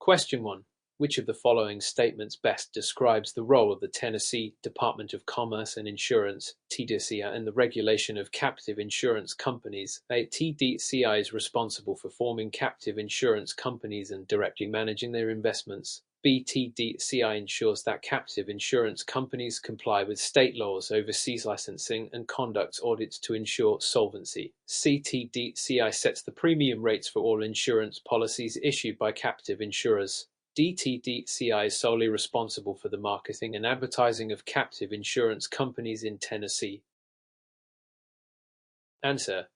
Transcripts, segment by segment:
Question 1. Which of the following statements best describes the role of the Tennessee Department of Commerce and Insurance, TDCI, in the regulation of captive insurance companies? A. TDCI is responsible for forming captive insurance companies and directly managing their investments. B. TDCI ensures that captive insurance companies comply with state laws, oversees licensing, and conducts audits to ensure solvency. C. TDCI sets the premium rates for all insurance policies issued by captive insurers. DTDCI is solely responsible for the marketing and advertising of captive insurance companies in Tennessee. Answer: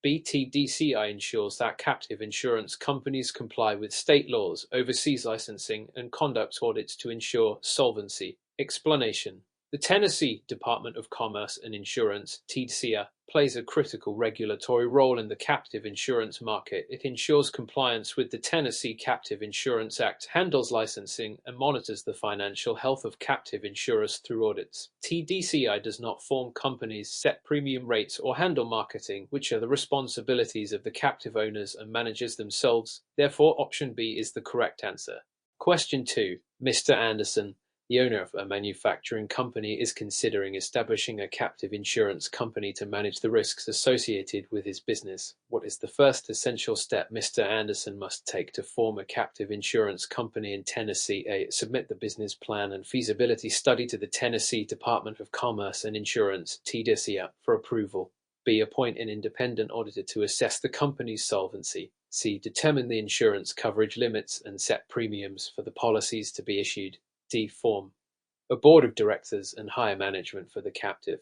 BTDCI ensures that captive insurance companies comply with state laws, oversees licensing, and conducts audits to ensure solvency. Explanation: the Tennessee Department of Commerce and Insurance, TDCI, plays a critical regulatory role in the captive insurance market. It ensures compliance with the Tennessee Captive Insurance Act, handles licensing, and monitors the financial health of captive insurers through audits. TDCI does not form companies, set premium rates, or handle marketing, which are the responsibilities of the captive owners and managers themselves. Therefore, option B is the correct answer. Question 2. Mr. Anderson, the owner of a manufacturing company, is considering establishing a captive insurance company to manage the risks associated with his business. What is the first essential step Mr. Anderson must take to form a captive insurance company in Tennessee? A. Submit the business plan and feasibility study to the Tennessee Department of Commerce and Insurance, TDCI, for approval. B. Appoint an independent auditor to assess the company's solvency. C. Determine the insurance coverage limits and set premiums for the policies to be issued. D. Form a board of directors and hire management for the captive.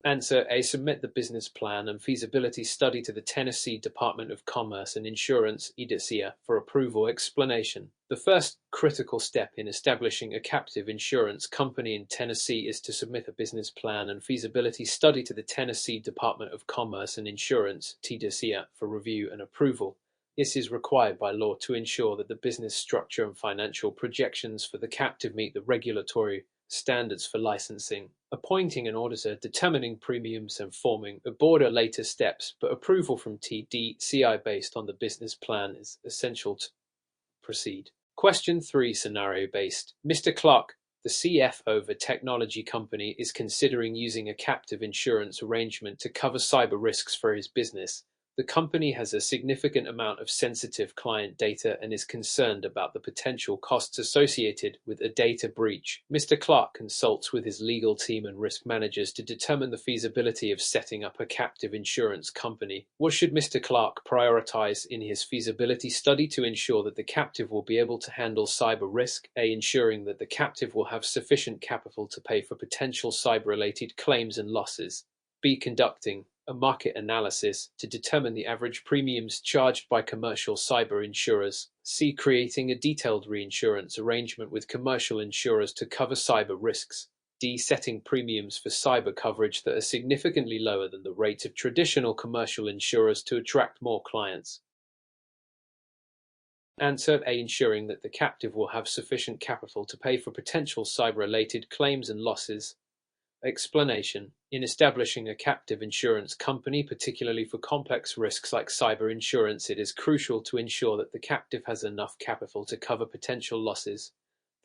Answer: A. Submit the business plan and feasibility study to the Tennessee Department of Commerce and Insurance, TDCI, for approval. Explanation: the first critical step in establishing a captive insurance company in Tennessee is to submit a business plan and feasibility study to the Tennessee Department of Commerce and Insurance, TDCI, for review and approval. This is required by law to ensure that the business structure and financial projections for the captive meet the regulatory standards for licensing. Appointing an auditor, determining premiums, and forming a board are later steps, but approval from TDCI based on the business plan is essential to proceed. Question 3, scenario-based. Mr. Clark, the CFO of a technology company, is considering using a captive insurance arrangement to cover cyber risks for his business. The company has a significant amount of sensitive client data and is concerned about the potential costs associated with a data breach. Mr. Clark consults with his legal team and risk managers to determine the feasibility of setting up a captive insurance company. What should Mr. Clark prioritize in his feasibility study to ensure that the captive will be able to handle cyber risk? A. Ensuring that the captive will have sufficient capital to pay for potential cyber-related claims and losses. B. Conducting a market analysis to determine the average premiums charged by commercial cyber insurers. C. Creating a detailed reinsurance arrangement with commercial insurers to cover cyber risks. D. Setting premiums for cyber coverage that are significantly lower than the rates of traditional commercial insurers to attract more clients. Answer: A. Ensuring that the captive will have sufficient capital to pay for potential cyber-related claims and losses. Explanation: in establishing a captive insurance company, particularly for complex risks like cyber insurance, it is crucial to ensure that the captive has enough capital to cover potential losses.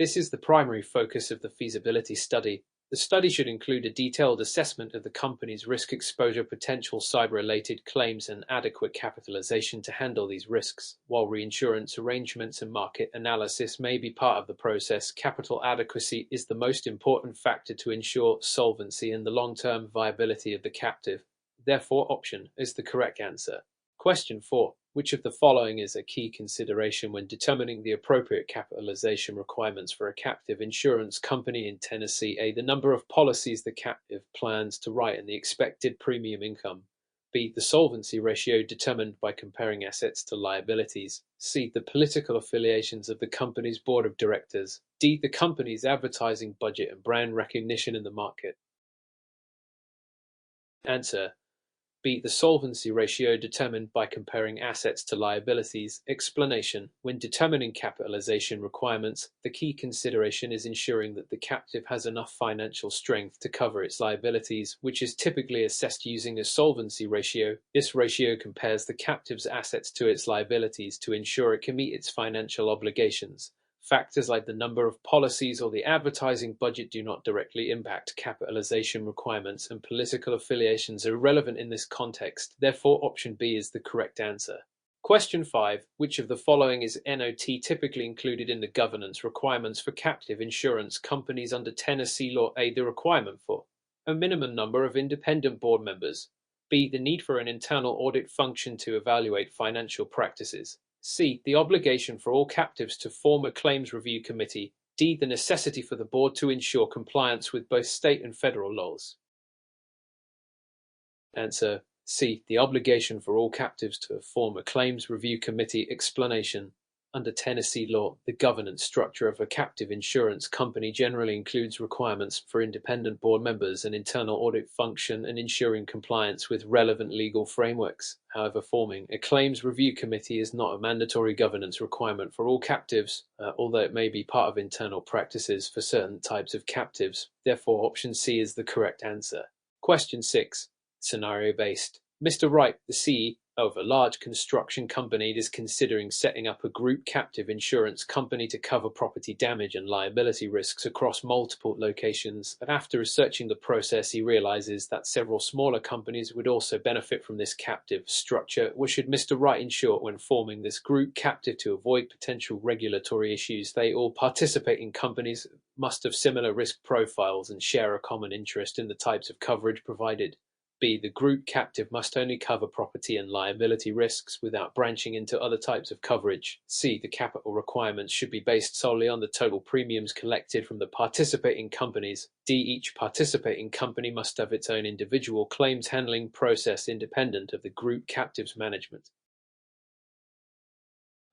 This is the primary focus of the feasibility study. The study should include a detailed assessment of the company's risk exposure, potential cyber-related claims, and adequate capitalization to handle these risks. While reinsurance arrangements and market analysis may be part of the process, capital adequacy is the most important factor to ensure solvency and the long-term viability of the captive. Therefore, option is the correct answer. Question 4. Which of the following is a key consideration when determining the appropriate capitalization requirements for a captive insurance company in Tennessee? A. The number of policies the captive plans to write and the expected premium income. B. The solvency ratio determined by comparing assets to liabilities. C. The political affiliations of the company's board of directors. D. The company's advertising budget and brand recognition in the market. Answer: B. The solvency ratio determined by comparing assets to liabilities. Explanation: when determining capitalization requirements, the key consideration is ensuring that the captive has enough financial strength to cover its liabilities, which is typically assessed using a solvency ratio. This ratio compares the captive's assets to its liabilities to ensure it can meet its financial obligations. Factors like the number of policies or the advertising budget do not directly impact capitalization requirements, and political affiliations are irrelevant in this context. Therefore, option B is the correct answer. Question 5. Which of the following is not typically included in the governance requirements for captive insurance companies under Tennessee law? A. The requirement for a minimum number of independent board members. B. The need for an internal audit function to evaluate financial practices. C. The obligation for all captives to form a claims review committee. D. The necessity for the board to ensure compliance with both state and federal laws. Answer: C. The obligation for all captives to form a claims review committee. Explanation: under Tennessee law, the governance structure of a captive insurance company generally includes requirements for independent board members, an internal audit function, and ensuring compliance with relevant legal frameworks. However, forming a claims review committee is not a mandatory governance requirement for all captives, although it may be part of internal practices for certain types of captives. Therefore, option C is the correct answer. Question 6. Scenario-based. Mr. Wright, the CEO of a large construction company, is considering setting up a group captive insurance company to cover property damage and liability risks across multiple locations. But after researching the process, he realizes that several smaller companies would also benefit from this captive structure. What should Mr. Wright ensure when forming this group captive to avoid potential regulatory issues? They all participating companies must have similar risk profiles and share a common interest in the types of coverage provided. B. The group captive must only cover property and liability risks without branching into other types of coverage. C. The capital requirements should be based solely on the total premiums collected from the participating companies. D. Each participating company must have its own individual claims handling process independent of the group captive's management.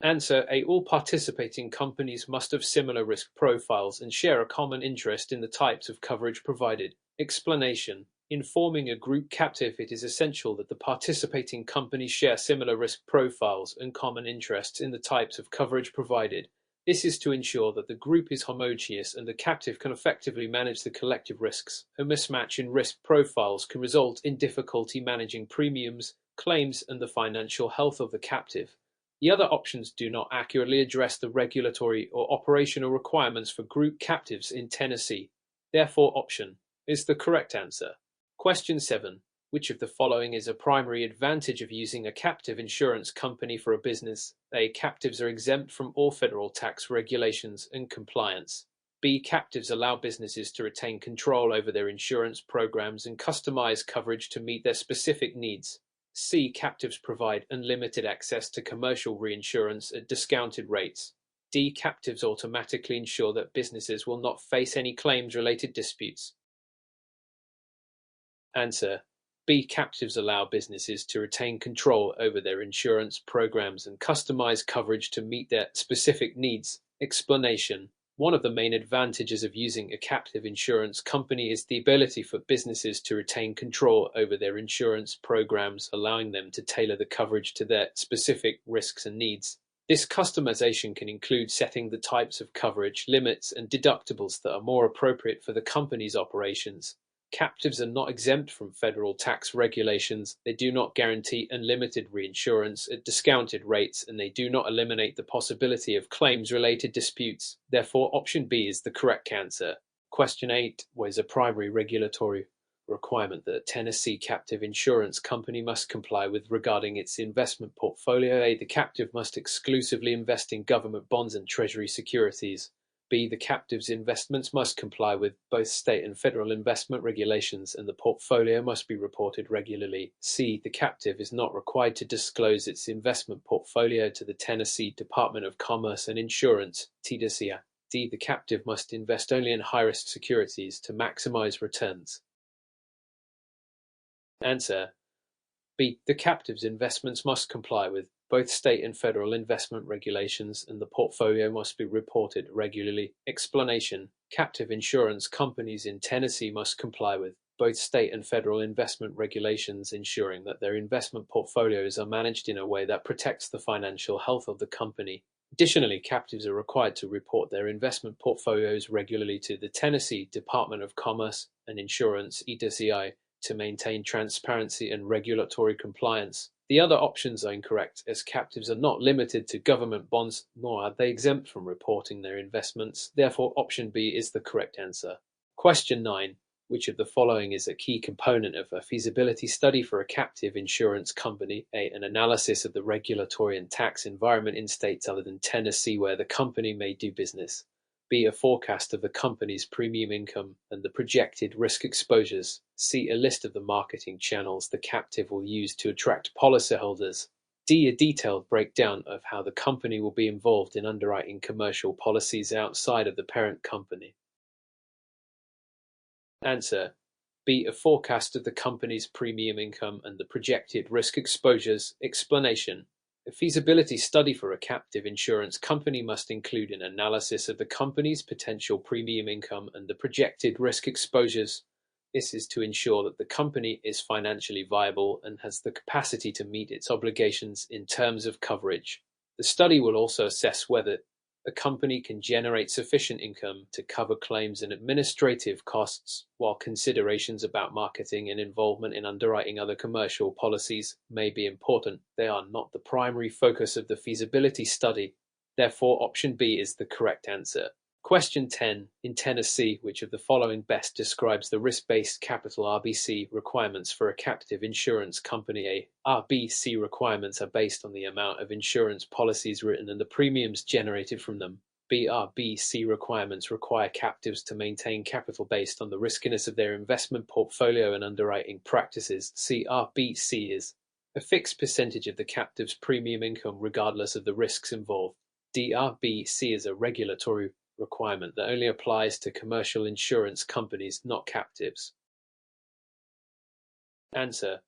Answer: A. All participating companies must have similar risk profiles and share a common interest in the types of coverage provided. Explanation: in forming a group captive, it is essential that the participating companies share similar risk profiles and common interests in the types of coverage provided. This is to ensure that the group is homogeneous and the captive can effectively manage the collective risks. A mismatch in risk profiles can result in difficulty managing premiums, claims, and the financial health of the captive. The other options do not accurately address the regulatory or operational requirements for group captives in Tennessee. Therefore, option is the correct answer. Question 7. Which of the following is a primary advantage of using a captive insurance company for a business? A. Captives are exempt from all federal tax regulations and compliance. B. Captives allow businesses to retain control over their insurance programs and customize coverage to meet their specific needs. C. Captives provide unlimited access to commercial reinsurance at discounted rates. D. Captives automatically ensure that businesses will not face any claims-related disputes. Answer: B. Captives allow businesses to retain control over their insurance programs and customize coverage to meet their specific needs. Explanation: one of the main advantages of using a captive insurance company is the ability for businesses to retain control over their insurance programs, allowing them to tailor the coverage to their specific risks and needs. This customization can include setting the types of coverage, limits, and deductibles that are more appropriate for the company's operations. Captives are not exempt from federal tax regulations, they do not guarantee unlimited reinsurance at discounted rates, and they do not eliminate the possibility of claims-related disputes. Therefore, option B is the correct answer. Question 8. What is a primary regulatory requirement that a Tennessee captive insurance company must comply with regarding its investment portfolio? A. The captive must exclusively invest in government bonds and treasury securities. B. The captive's investments must comply with both state and federal investment regulations, and the portfolio must be reported regularly. C. The captive is not required to disclose its investment portfolio to the Tennessee Department of Commerce and Insurance, TDCA. D. The captive must invest only in high-risk securities to maximize returns. Answer: B. The captive's investments must comply with both state and federal investment regulations, and the portfolio must be reported regularly. Explanation: captive insurance companies in Tennessee must comply with both state and federal investment regulations ensuring that their investment portfolios are managed in a way that protects the financial health of the company. Additionally, captives are required to report their investment portfolios regularly to the Tennessee Department of Commerce and Insurance (EDCI) to maintain transparency and regulatory compliance. The other options are incorrect, as captives are not limited to government bonds, nor are they exempt from reporting their investments. Therefore, option B is the correct answer. Question 9. Which of the following is a key component of a feasibility study for a captive insurance company? A. An analysis of the regulatory and tax environment in states other than Tennessee where the company may do business. B. A forecast of the company's premium income and the projected risk exposures. C. A list of the marketing channels the captive will use to attract policyholders. D. A detailed breakdown of how the company will be involved in underwriting commercial policies outside of the parent company. Answer: B. A forecast of the company's premium income and the projected risk exposures. Explanation: a feasibility study for a captive insurance company must include an analysis of the company's potential premium income and the projected risk exposures. This is to ensure that the company is financially viable and has the capacity to meet its obligations in terms of coverage. The study will also assess whether a company can generate sufficient income to cover claims and administrative costs, while considerations about marketing and involvement in underwriting other commercial policies may be important. They are not the primary focus of the feasibility study. Therefore, option B is the correct answer. Question 10. In Tennessee, which of the following best describes the risk-based capital (RBC) requirements for a captive insurance company? A. RBC requirements are based on the amount of insurance policies written and the premiums generated from them. B. RBC requirements require captives to maintain capital based on the riskiness of their investment portfolio and underwriting practices. C. RBC is a fixed percentage of the captive's premium income regardless of the risks involved. D. RBC is a regulatory requirement that only applies to commercial insurance companies, not captives. Answer: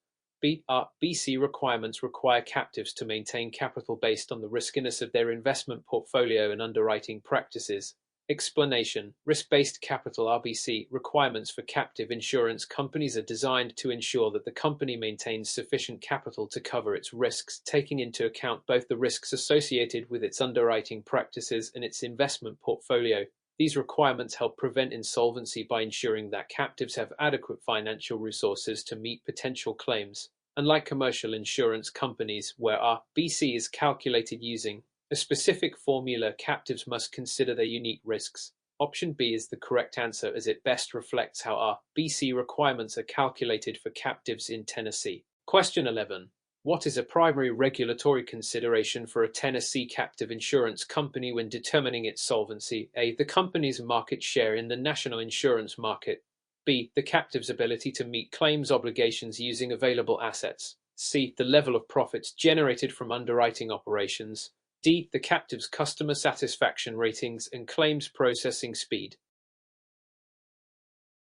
BC requirements require captives to maintain capital based on the riskiness of their investment portfolio and underwriting practices. Explanation: risk-based capital (RBC) requirements for captive insurance companies are designed to ensure that the company maintains sufficient capital to cover its risks, taking into account both the risks associated with its underwriting practices and its investment portfolio. These requirements help prevent insolvency by ensuring that captives have adequate financial resources to meet potential claims. Unlike commercial insurance companies, where RBC is calculated using a specific formula, captives must consider their unique risks. Option B is the correct answer, as it best reflects how RBC requirements are calculated for captives in Tennessee. Question 11. What is a primary regulatory consideration for a Tennessee captive insurance company when determining its solvency? A. The company's market share in the national insurance market. B. The captive's ability to meet claims obligations using available assets. C. The level of profits generated from underwriting operations. D. The captive's customer satisfaction ratings and claims processing speed.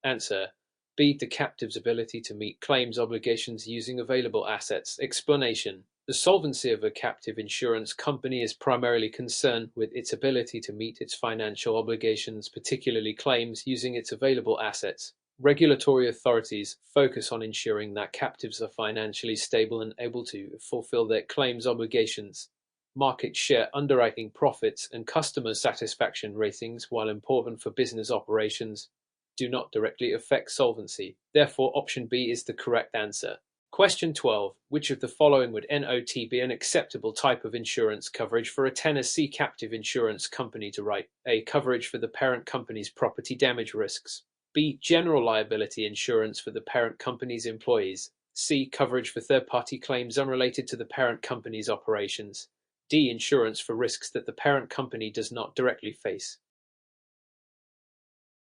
Answer: B. The captive's ability to meet claims obligations using available assets. Explanation: the solvency of a captive insurance company is primarily concerned with its ability to meet its financial obligations, particularly claims, using its available assets. Regulatory authorities focus on ensuring that captives are financially stable and able to fulfill their claims obligations. Market share, underwriting profits, and customer satisfaction ratings, while important for business operations, do not directly affect solvency. Therefore, option B is the correct answer. Question 12. Which of the following would not be an acceptable type of insurance coverage for a Tennessee captive insurance company to write? A. Coverage for the parent company's property damage risks. B. General liability insurance for the parent company's employees. C. Coverage for third-party claims unrelated to the parent company's operations. D. Insurance for risks that the parent company does not directly face.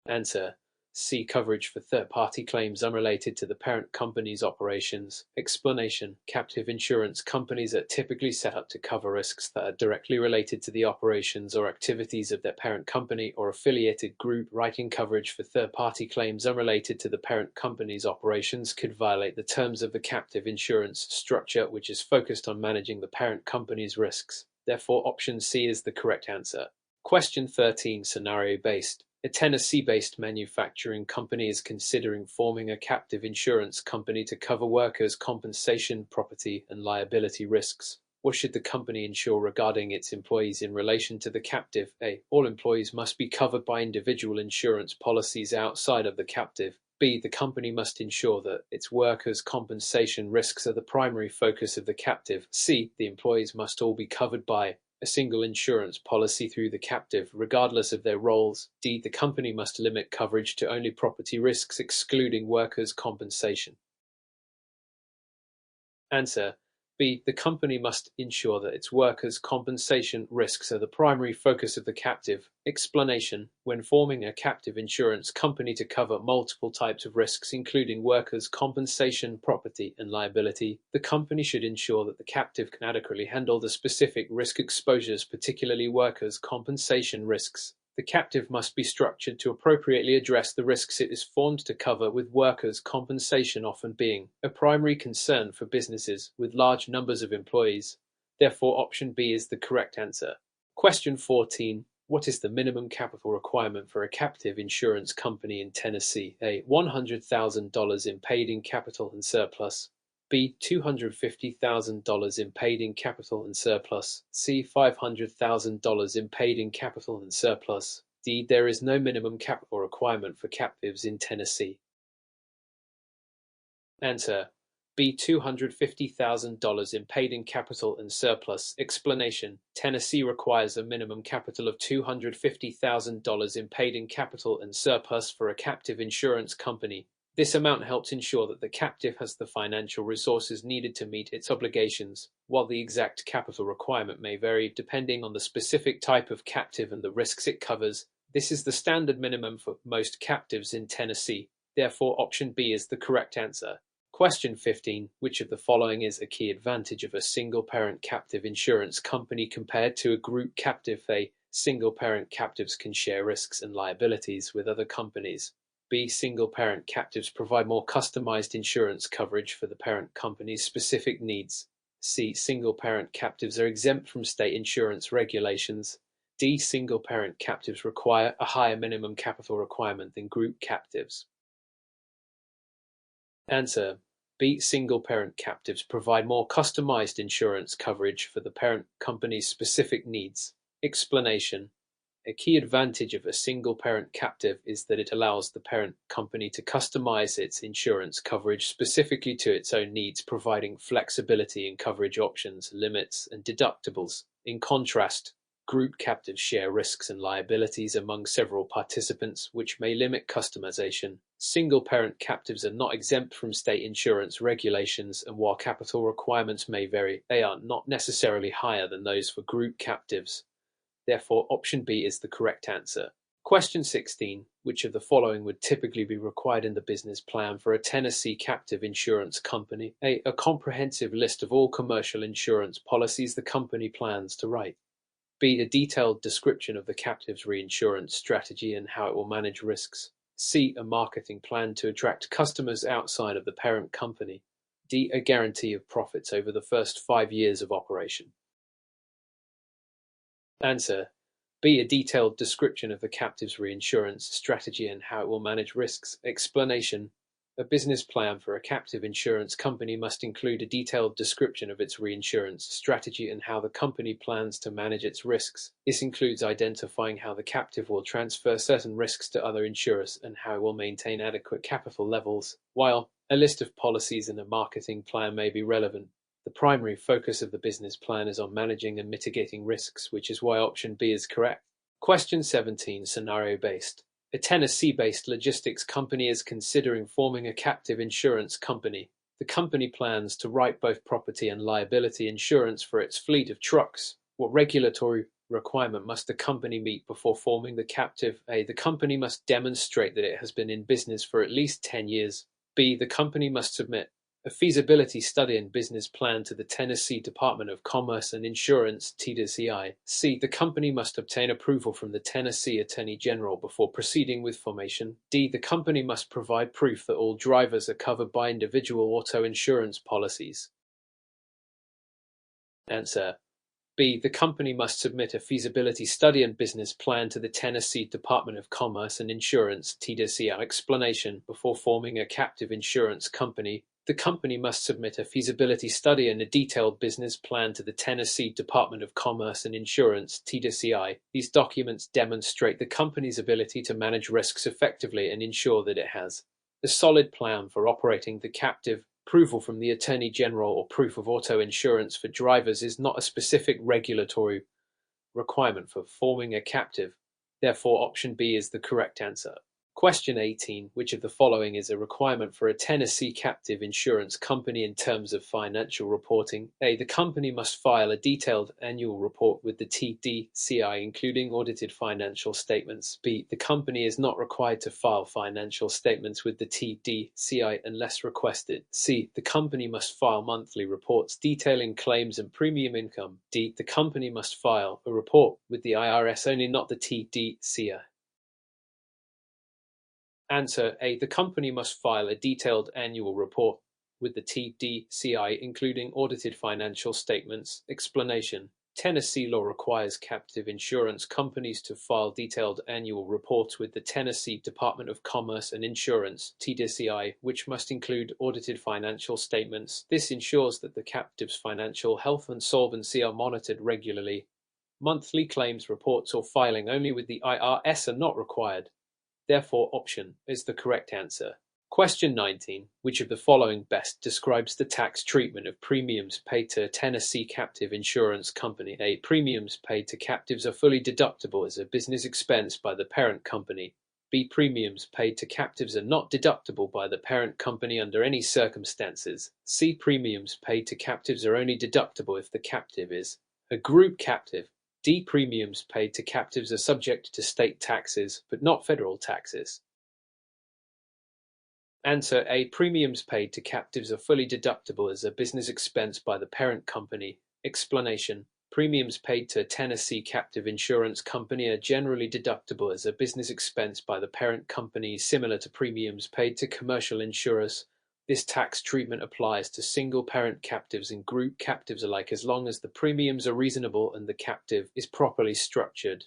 Answer: C. Coverage for third-party claims unrelated to the parent company's operations. Explanation: captive insurance companies are typically set up to cover risks that are directly related to the operations or activities of their parent company or affiliated group. Writing coverage for third-party claims unrelated to the parent company's operations could violate the terms of the captive insurance structure, which is focused on managing the parent company's risks. Therefore, option C is the correct answer. Question 13. Scenario-based. A Tennessee-based manufacturing company is considering forming a captive insurance company to cover workers' compensation, property, and liability risks. What should the company insure regarding its employees in relation to the captive? A. All employees must be covered by individual insurance policies outside of the captive. B. The company must ensure that its workers' compensation risks are the primary focus of the captive. C. The employees must all be covered by a single insurance policy through the captive, regardless of their roles. D. The company must limit coverage to only property risks, excluding workers' compensation. Answer: B. The company must ensure that its workers' compensation risks are the primary focus of the captive. Explanation: when forming a captive insurance company to cover multiple types of risks, including workers' compensation, property, and liability, the company should ensure that the captive can adequately handle the specific risk exposures, particularly workers' compensation risks. The captive must be structured to appropriately address the risks it is formed to cover, with workers' compensation often being a primary concern for businesses with large numbers of employees. Therefore, option B is the correct answer. Question 14. What is the minimum capital requirement for a captive insurance company in Tennessee? A. $100,000 in paid-in capital and surplus. B. $250,000 in paid-in capital and surplus. C. $500,000 in paid-in capital and surplus. D. There is no minimum capital requirement for captives in Tennessee. Answer: B. $250,000 in paid-in capital and surplus. Explanation: Tennessee requires a minimum capital of $250,000 in paid-in capital and surplus for a captive insurance company. This amount helps ensure that the captive has the financial resources needed to meet its obligations. While the exact capital requirement may vary depending on the specific type of captive and the risks it covers, this is the standard minimum for most captives in Tennessee. Therefore, option B is the correct answer. Question 15. Which of the following is a key advantage of a single-parent captive insurance company compared to a group captive? A. Single-parent captives can share risks and liabilities with other companies. B. Single-parent captives provide more customized insurance coverage for the parent company's specific needs. C. Single-parent captives are exempt from state insurance regulations. D. Single-parent captives require a higher minimum capital requirement than group captives. Answer: B. Single-parent captives provide more customized insurance coverage for the parent company's specific needs. Explanation: a key advantage of a single-parent captive is that it allows the parent company to customize its insurance coverage specifically to its own needs, providing flexibility in coverage options, limits, and deductibles. In contrast, group captives share risks and liabilities among several participants, which may limit customization. Single-parent captives are not exempt from state insurance regulations, and while capital requirements may vary, they are not necessarily higher than those for group captives. Therefore, option B is the correct answer. Question 16. Which of the following would typically be required in the business plan for a Tennessee captive insurance company? A. A comprehensive list of all commercial insurance policies the company plans to write. B. A detailed description of the captive's reinsurance strategy and how it will manage risks. C. A marketing plan to attract customers outside of the parent company. D. A guarantee of profits over the first 5 years of operation. Answer: B. A detailed description of the captive's reinsurance strategy and how it will manage risks. Explanation: a business plan for a captive insurance company must include a detailed description of its reinsurance strategy and how the company plans to manage its risks. This includes identifying how the captive will transfer certain risks to other insurers and how it will maintain adequate capital levels. While a list of policies and a marketing plan may be relevant, the primary focus of the business plan is on managing and mitigating risks, which is why option B is correct. Question 17. Scenario-based. A Tennessee-based logistics company is considering forming a captive insurance company. The company plans to write both property and liability insurance for its fleet of trucks. What regulatory requirement must the company meet before forming the captive? A. The company must demonstrate that it has been in business for at least 10 years. B. The company must submit a feasibility study and business plan to the Tennessee Department of Commerce and Insurance (TDCI). C. The company must obtain approval from the Tennessee Attorney General before proceeding with formation. D. The company must provide proof that all drivers are covered by individual auto insurance policies. Answer: B. The company must submit a feasibility study and business plan to the Tennessee Department of Commerce and Insurance (TDCI). Explanation: before forming a captive insurance company, the company must submit a feasibility study and a detailed business plan to the Tennessee Department of Commerce and Insurance (TDCI). These documents demonstrate the company's ability to manage risks effectively and ensure that it has a solid plan for operating the captive. Approval from the Attorney General or proof of auto insurance for drivers is not a specific regulatory requirement for forming a captive. Therefore, option B is the correct answer. Question 18. Which of the following is a requirement for a Tennessee captive insurance company in terms of financial reporting? A. The company must file a detailed annual report with the TDCI, including audited financial statements. B. The company is not required to file financial statements with the TDCI unless requested. C. The company must file monthly reports detailing claims and premium income. D. The company must file a report with the IRS only, not the TDCI. Answer: A. The company must file a detailed annual report with the TDCI, including audited financial statements. Explanation: Tennessee law requires captive insurance companies to file detailed annual reports with the Tennessee Department of Commerce and Insurance (TDCI), which must include audited financial statements. This ensures that the captive's financial health and solvency are monitored regularly. Monthly claims reports or filing only with the IRS are not required. Therefore, option is the correct answer. Question 19. Which of the following best describes the tax treatment of premiums paid to a Tennessee captive insurance company? A. Premiums paid to captives are fully deductible as a business expense by the parent company. B. Premiums paid to captives are not deductible by the parent company under any circumstances. C. Premiums paid to captives are only deductible if the captive is a group captive. D. Premiums paid to captives are subject to state taxes, but not federal taxes. Answer: A. Premiums paid to captives are fully deductible as a business expense by the parent company. Explanation: Premiums paid to a Tennessee captive insurance company are generally deductible as a business expense by the parent company, similar to premiums paid to commercial insurers. This tax treatment applies to single-parent captives and group captives alike as long as the premiums are reasonable and the captive is properly structured.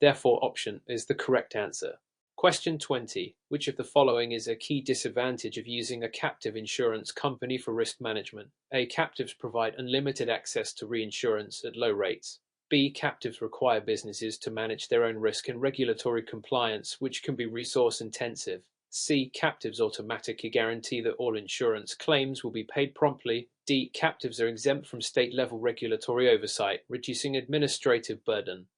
Therefore, option is the correct answer. Question 20. Which of the following is a key disadvantage of using a captive insurance company for risk management? A. Captives provide unlimited access to reinsurance at low rates. B. Captives require businesses to manage their own risk and regulatory compliance, which can be resource-intensive. C. Captives automatically guarantee that all insurance claims will be paid promptly. D. Captives are exempt from state-level regulatory oversight, reducing administrative burden.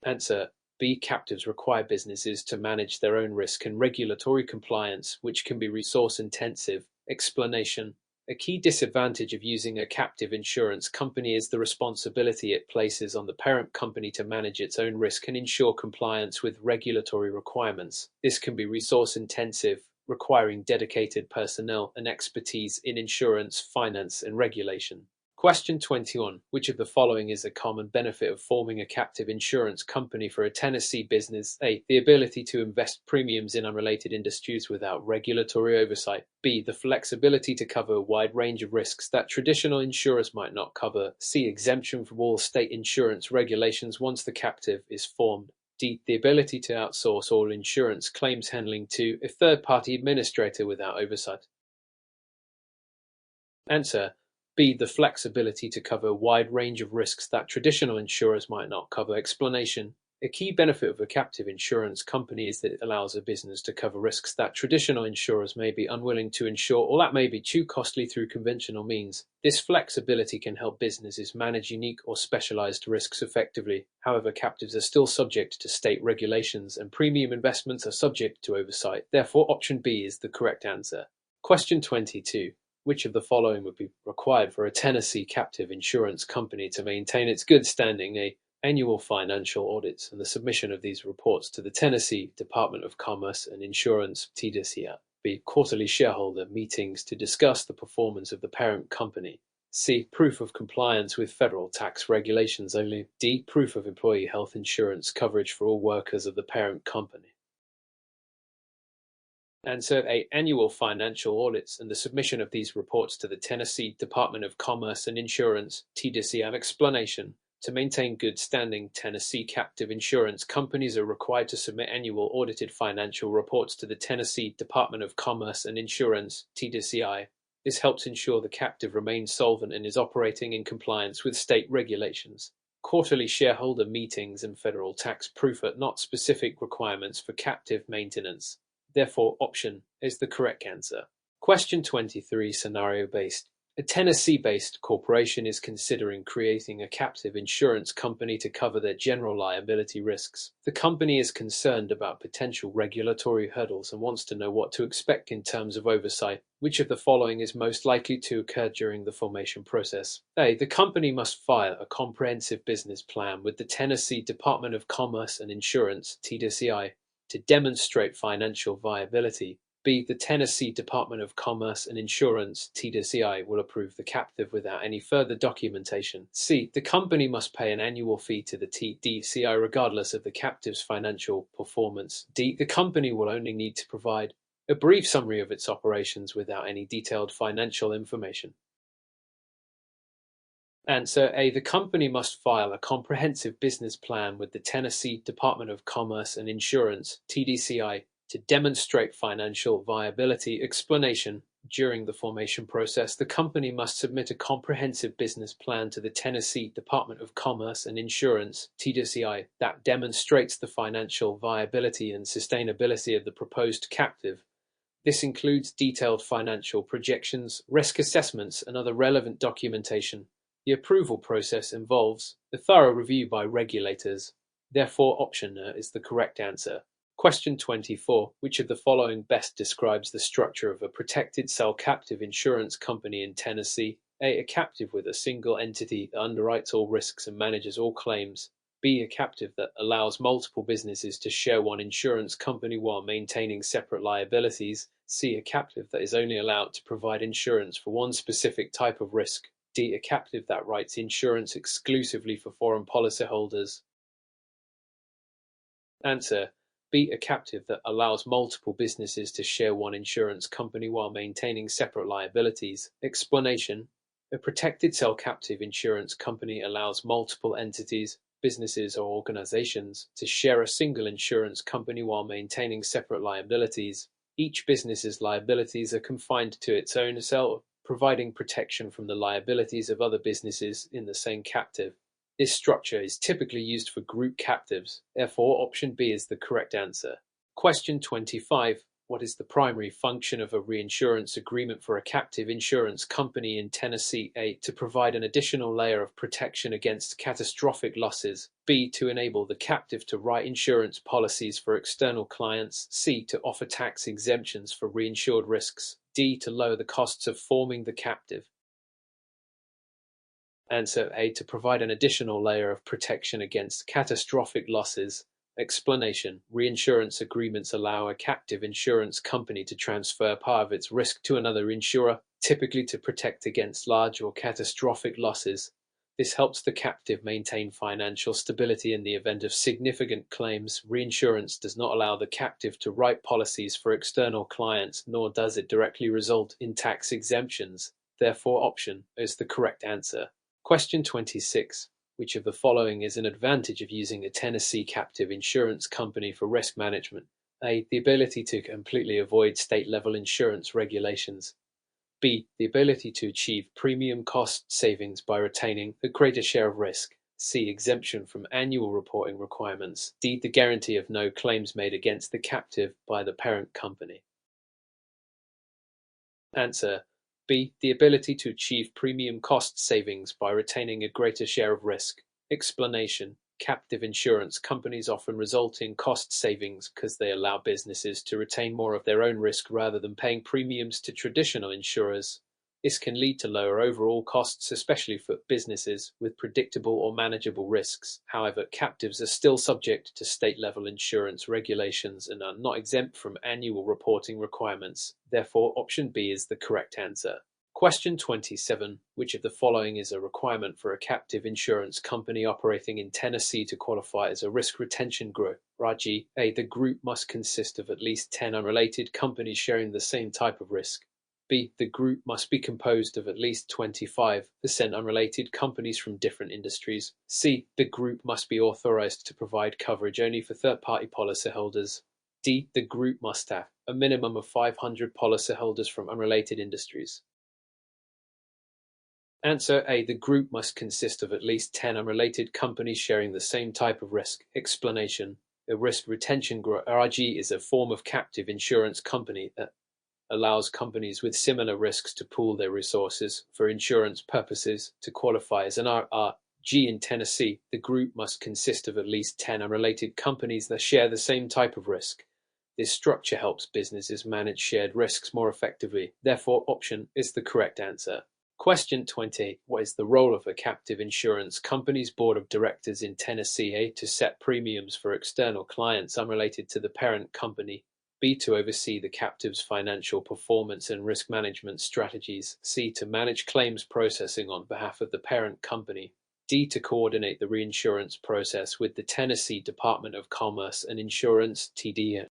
Answer: B. Captives require businesses to manage their own risk and regulatory compliance, which can be resource-intensive. Explanation: a key disadvantage of using a captive insurance company is the responsibility it places on the parent company to manage its own risk and ensure compliance with regulatory requirements. This can be resource-intensive, requiring dedicated personnel and expertise in insurance, finance, and regulation. Question 21. Which of the following is a common benefit of forming a captive insurance company for a Tennessee business? A. The ability to invest premiums in unrelated industries without regulatory oversight. B. The flexibility to cover a wide range of risks that traditional insurers might not cover. C. Exemption from all state insurance regulations once the captive is formed. D. The ability to outsource all insurance claims handling to a third-party administrator without oversight. Answer: B. The flexibility to cover a wide range of risks that traditional insurers might not cover. Explanation: a key benefit of a captive insurance company is that it allows a business to cover risks that traditional insurers may be unwilling to insure or that may be too costly through conventional means. This flexibility can help businesses manage unique or specialized risks effectively. However, captives are still subject to state regulations and premium investments are subject to oversight. Therefore, option B is the correct answer. Question 22. Which of the following would be required for a Tennessee captive insurance company to maintain its good standing? A. Annual financial audits and the submission of these reports to the Tennessee Department of Commerce and Insurance (TDCI). B. Quarterly shareholder meetings to discuss the performance of the parent company. C. Proof of compliance with federal tax regulations only. D. Proof of employee health insurance coverage for all workers of the parent company. Answer A. Annual financial audits and the submission of these reports to the Tennessee Department of Commerce and Insurance, TDCI. Explanation. To maintain good standing, Tennessee captive insurance companies are required to submit annual audited financial reports to the Tennessee Department of Commerce and Insurance, TDCI. This helps ensure the captive remains solvent and is operating in compliance with state regulations. Quarterly shareholder meetings and federal tax proof are not specific requirements for captive maintenance. Therefore, option is the correct answer. Question 23, scenario-based. A Tennessee-based corporation is considering creating a captive insurance company to cover their general liability risks. The company is concerned about potential regulatory hurdles and wants to know what to expect in terms of oversight. Which of the following is most likely to occur during the formation process? A. The company must file a comprehensive business plan with the Tennessee Department of Commerce and Insurance, TDCI, to demonstrate financial viability. B. The Tennessee Department of Commerce and Insurance, TDCI, will approve the captive without any further documentation. C. The company must pay an annual fee to the TDCI regardless of the captive's financial performance. D. The company will only need to provide a brief summary of its operations without any detailed financial information. Answer A. The company must file a comprehensive business plan with the Tennessee Department of Commerce and Insurance, TDCI, to demonstrate financial viability. Explanation. During the formation process, the company must submit a comprehensive business plan to the Tennessee Department of Commerce and Insurance, TDCI, that demonstrates the financial viability and sustainability of the proposed captive. This includes detailed financial projections, risk assessments, and other relevant documentation. The approval process involves a thorough review by regulators. Therefore, option A is the correct answer. Question 24. Which of the following best describes the structure of a protected cell captive insurance company in Tennessee? A. A captive with a single entity that underwrites all risks and manages all claims. B. A captive that allows multiple businesses to share one insurance company while maintaining separate liabilities. C. A captive that is only allowed to provide insurance for one specific type of risk. D. A captive that writes insurance exclusively for foreign policyholders. Answer. B. A captive that allows multiple businesses to share one insurance company while maintaining separate liabilities. Explanation. A protected cell captive insurance company allows multiple entities, businesses, or organizations to share a single insurance company while maintaining separate liabilities. Each business's liabilities are confined to its own cell, providing protection from the liabilities of other businesses in the same captive. This structure is typically used for group captives. Therefore, option B is the correct answer. Question 25. What is the primary function of a reinsurance agreement for a captive insurance company in Tennessee? A. To provide an additional layer of protection against catastrophic losses. B. To enable the captive to write insurance policies for external clients. C. To offer tax exemptions for reinsured risks. D. To lower the costs of forming the captive. Answer A. To provide an additional layer of protection against catastrophic losses. Explanation. Reinsurance agreements allow a captive insurance company to transfer part of its risk to another insurer, typically to protect against large or catastrophic losses. This helps the captive maintain financial stability in the event of significant claims. Reinsurance does not allow the captive to write policies for external clients, nor does it directly result in tax exemptions. Therefore, option is the correct answer. Question 26. Which of the following is an advantage of using a Tennessee captive insurance company for risk management? A. The ability to completely avoid state-level insurance regulations. B. The ability to achieve premium cost savings by retaining a greater share of risk. C. Exemption from annual reporting requirements. D. The guarantee of no claims made against the captive by the parent company. Answer. B. The ability to achieve premium cost savings by retaining a greater share of risk. Explanation. Captive insurance companies often result in cost savings because they allow businesses to retain more of their own risk rather than paying premiums to traditional insurers. This can lead to lower overall costs, especially for businesses with predictable or manageable risks. However, captives are still subject to state-level insurance regulations and are not exempt from annual reporting requirements. Therefore, option B is the correct answer. Question 27. Which of the following is a requirement for a captive insurance company operating in Tennessee to qualify as a risk retention group? Raji. A. The group must consist of at least 10 unrelated companies sharing the same type of risk. B. The group must be composed of at least 25% unrelated companies from different industries. C. The group must be authorized to provide coverage only for third-party policyholders. D. The group must have a minimum of 500 policyholders from unrelated industries. Answer A. The group must consist of at least 10 unrelated companies sharing the same type of risk. Explanation. A risk retention group (RRG) is a form of captive insurance company that allows companies with similar risks to pool their resources for insurance purposes. To qualify as an RRG in Tennessee, the group must consist of at least 10 unrelated companies that share the same type of risk. This structure helps businesses manage shared risks more effectively. Therefore, option is the correct answer. Question 20. What is the role of a captive insurance company's board of directors in Tennessee? A. To set premiums for external clients unrelated to the parent company. B. To oversee the captive's financial performance and risk management strategies. C. To manage claims processing on behalf of the parent company. D. To coordinate the reinsurance process with the Tennessee Department of Commerce and Insurance, TD.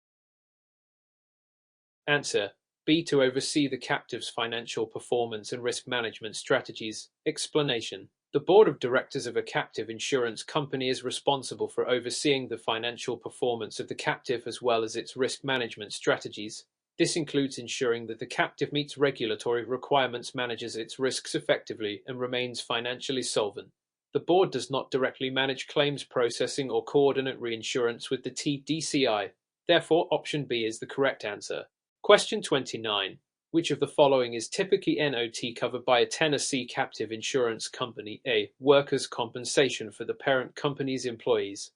Answer. B. To oversee the captive's financial performance and risk management strategies. Explanation. The board of directors of a captive insurance company is responsible for overseeing the financial performance of the captive as well as its risk management strategies. This includes ensuring that the captive meets regulatory requirements, manages its risks effectively, and remains financially solvent. The board does not directly manage claims processing or coordinate reinsurance with the TDCI. Therefore, option B is the correct answer. Question 29. Which of the following is typically NOT covered by a Tennessee captive insurance company? A. Workers' compensation for the parent company's employees.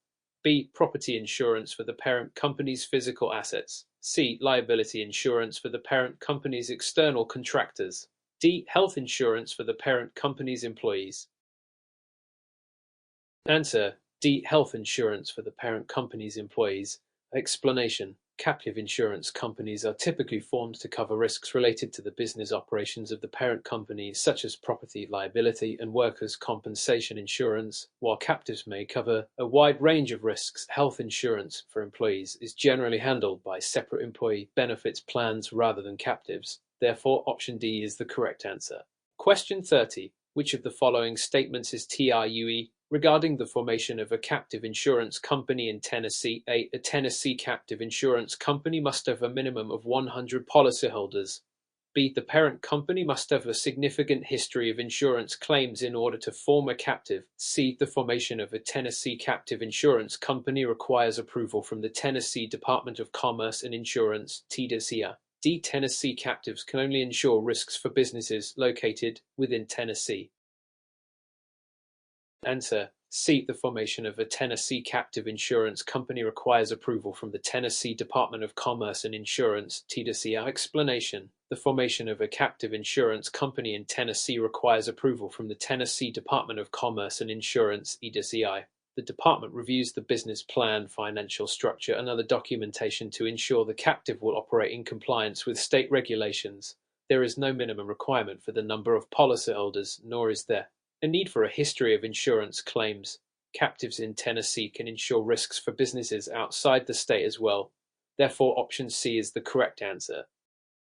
B. Property insurance for the parent company's physical assets. C. Liability insurance for the parent company's external contractors. D. Health insurance for the parent company's employees. Answer. D. Health insurance for the parent company's employees. Explanation. Captive insurance companies are typically formed to cover risks related to the business operations of the parent company, such as property, liability, and workers' compensation insurance. While captives may cover a wide range of risks, health insurance for employees is generally handled by separate employee benefits plans rather than captives. Therefore, option D is the correct answer. Question 30. Which of the following statements is true regarding the formation of a captive insurance company in Tennessee? A. A Tennessee captive insurance company must have a minimum of 100 policyholders. B. The parent company must have a significant history of insurance claims in order to form a captive. C. The formation of a Tennessee captive insurance company requires approval from the Tennessee Department of Commerce and Insurance, TDCI. D. Tennessee captives can only insure risks for businesses located within Tennessee. Answer. C. The formation of a Tennessee captive insurance company requires approval from the Tennessee Department of Commerce and Insurance, TDCI. Explanation. The formation of a captive insurance company in Tennessee requires approval from the Tennessee Department of Commerce and Insurance, EDCI. The department reviews the business plan, financial structure, and other documentation to ensure the captive will operate in compliance with state regulations. There is no minimum requirement for the number of policyholders, nor is there a need for a history of insurance claims. Captives in Tennessee can insure risks for businesses outside the state as well. Therefore, option C is the correct answer.